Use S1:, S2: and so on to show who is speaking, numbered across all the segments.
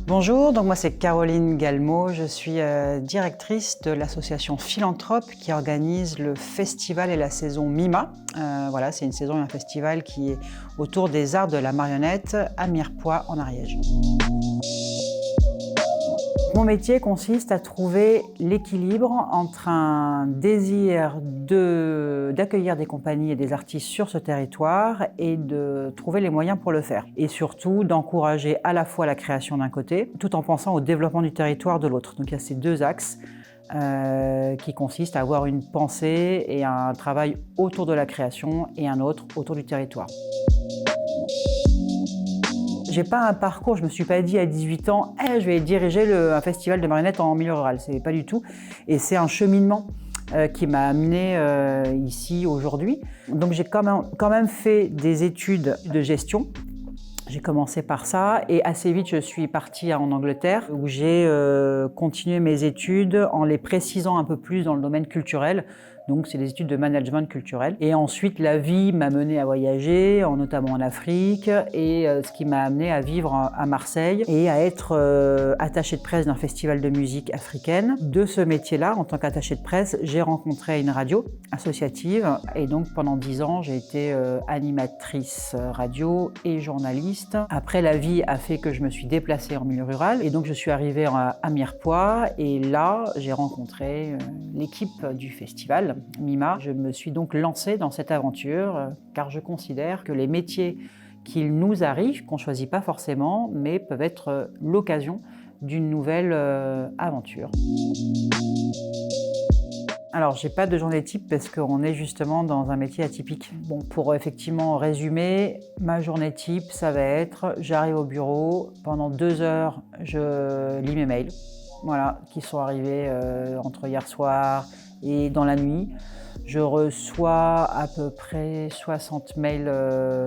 S1: Bonjour, donc moi c'est Caroline Galmo, je suis directrice de l'association Philanthrope qui organise le festival et la saison Mima. Voilà, c'est une saison et un festival qui est autour des arts de la marionnette à Mirepoix en Ariège. Mon métier consiste à trouver l'équilibre entre un désir d'accueillir des compagnies et des artistes sur ce territoire et de trouver les moyens pour le faire. Et surtout d'encourager à la fois la création d'un côté, tout en pensant au développement du territoire de l'autre. Donc il y a ces deux axes qui consistent à avoir une pensée et un travail autour de la création et un autre autour du territoire. J'ai pas un parcours, je me suis pas dit à 18 ans je vais diriger un festival de marionnettes en milieu rural, c'est pas du tout. Et c'est un cheminement qui m'a amené ici aujourd'hui. Donc j'ai quand même fait des études de gestion. J'ai commencé par ça et assez vite je suis partie en Angleterre où j'ai continué mes études en les précisant un peu plus dans le domaine culturel. Donc c'est des études de management culturel. Et ensuite la vie m'a mené à voyager, notamment en Afrique, et ce qui m'a amené à vivre à Marseille et à être attachée de presse d'un festival de musique africaine. De ce métier-là, en tant qu'attachée de presse, j'ai rencontré une radio associative et donc pendant 10 ans j'ai été animatrice radio et journaliste. Après la vie a fait que je me suis déplacée en milieu rural et donc je suis arrivée à Mirepoix et là j'ai rencontré l'équipe du festival Mima. Je me suis donc lancée dans cette aventure car je considère que les métiers qui nous arrivent, qu'on ne choisit pas forcément, mais peuvent être l'occasion d'une nouvelle aventure. Alors, j'ai pas de journée type parce qu'on est justement dans un métier atypique. Bon, pour effectivement résumer, ma journée type, ça va être, j'arrive au bureau, pendant 2 heures, je lis mes mails, voilà, qui sont arrivés entre hier soir et dans la nuit. Je reçois à peu près 60 mails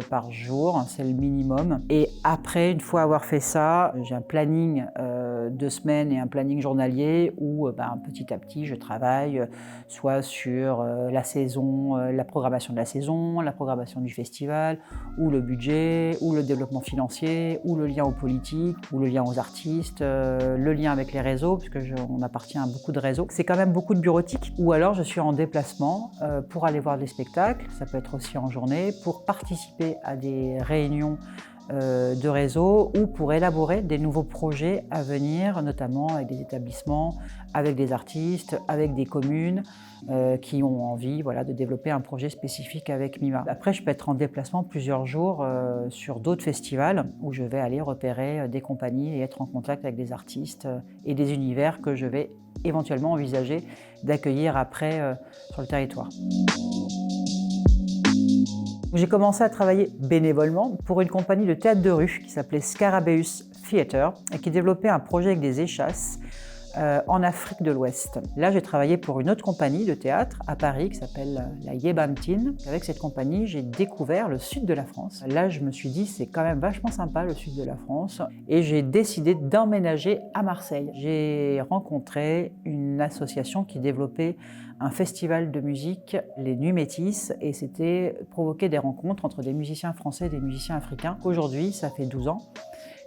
S1: par jour, c'est le minimum. Et après, une fois avoir fait ça, j'ai un planning de semaine et un planning journalier où petit à petit je travaille soit sur la saison, la programmation de la saison, la programmation du festival, ou le budget, ou le développement financier, ou le lien aux politiques, ou le lien aux artistes, le lien avec les réseaux, puisqu'on appartient à beaucoup de réseaux. C'est quand même beaucoup de bureautique, ou alors je suis en déplacement pour aller voir des spectacles, ça peut être aussi en journée, pour participer à des réunions de réseau ou pour élaborer des nouveaux projets à venir, notamment avec des établissements, avec des artistes, avec des communes qui ont envie de développer un projet spécifique avec Mima. Après, je peux être en déplacement plusieurs jours sur d'autres festivals où je vais aller repérer des compagnies et être en contact avec des artistes et des univers que je vais éventuellement envisager d'accueillir après sur le territoire. J'ai commencé à travailler bénévolement pour une compagnie de théâtre de rue qui s'appelait Scarabeus Theatre et qui développait un projet avec des échasses en Afrique de l'Ouest. Là, j'ai travaillé pour une autre compagnie de théâtre à Paris qui s'appelle la Yébantine. Avec cette compagnie, j'ai découvert le sud de la France. Là, je me suis dit, c'est quand même vachement sympa le sud de la France et j'ai décidé d'emménager à Marseille. J'ai rencontré une association qui développait un festival de musique, les Nuits Métisses, et c'était provoquer des rencontres entre des musiciens français et des musiciens africains. Aujourd'hui, ça fait 12 ans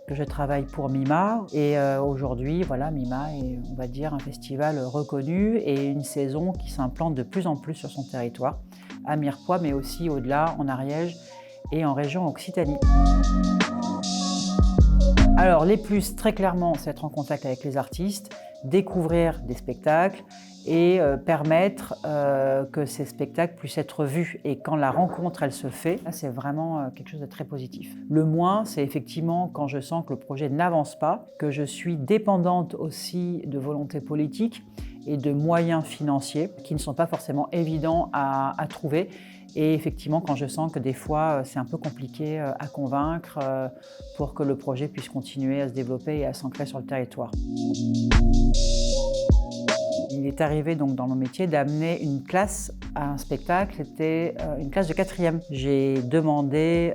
S1: que je travaille pour Mima et aujourd'hui, voilà, Mima est, on va dire, un festival reconnu et une saison qui s'implante de plus en plus sur son territoire, à Mirepoix, mais aussi au-delà, en Ariège et en région Occitanie. Alors, les plus, très clairement, c'est être en contact avec les artistes, découvrir des spectacles et permettre que ces spectacles puissent être vus. Et quand la rencontre, elle se fait, là, c'est vraiment quelque chose de très positif. Le moins, c'est effectivement quand je sens que le projet n'avance pas, que je suis dépendante aussi de volonté politique et de moyens financiers qui ne sont pas forcément évidents à trouver. Et effectivement, quand je sens que des fois, c'est un peu compliqué à convaincre pour que le projet puisse continuer à se développer et à s'ancrer sur le territoire. Il est arrivé donc dans mon métier d'amener une classe à un spectacle, c'était une classe de 4e. J'ai demandé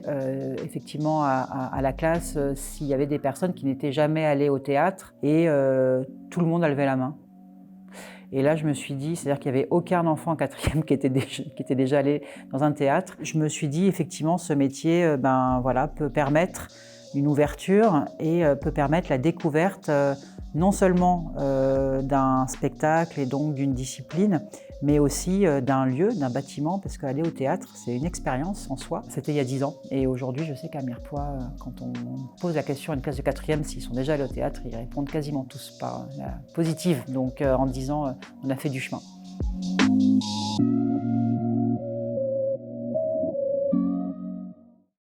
S1: effectivement à la classe s'il y avait des personnes qui n'étaient jamais allées au théâtre et tout le monde a levé la main. Et là, je me suis dit, c'est-à-dire qu'il n'y avait aucun enfant en 4e qui était déjà allé dans un théâtre. Je me suis dit, effectivement, ce métier peut permettre une ouverture et peut permettre la découverte non seulement d'un spectacle et donc d'une discipline, mais aussi d'un lieu, d'un bâtiment, parce qu'aller au théâtre, c'est une expérience en soi. C'était il y a 10 ans, et aujourd'hui, je sais qu'à Mirepoix, quand on pose la question à une classe de 4e s'ils sont déjà allés au théâtre, ils répondent quasiment tous par la positive, donc en disant on a fait du chemin.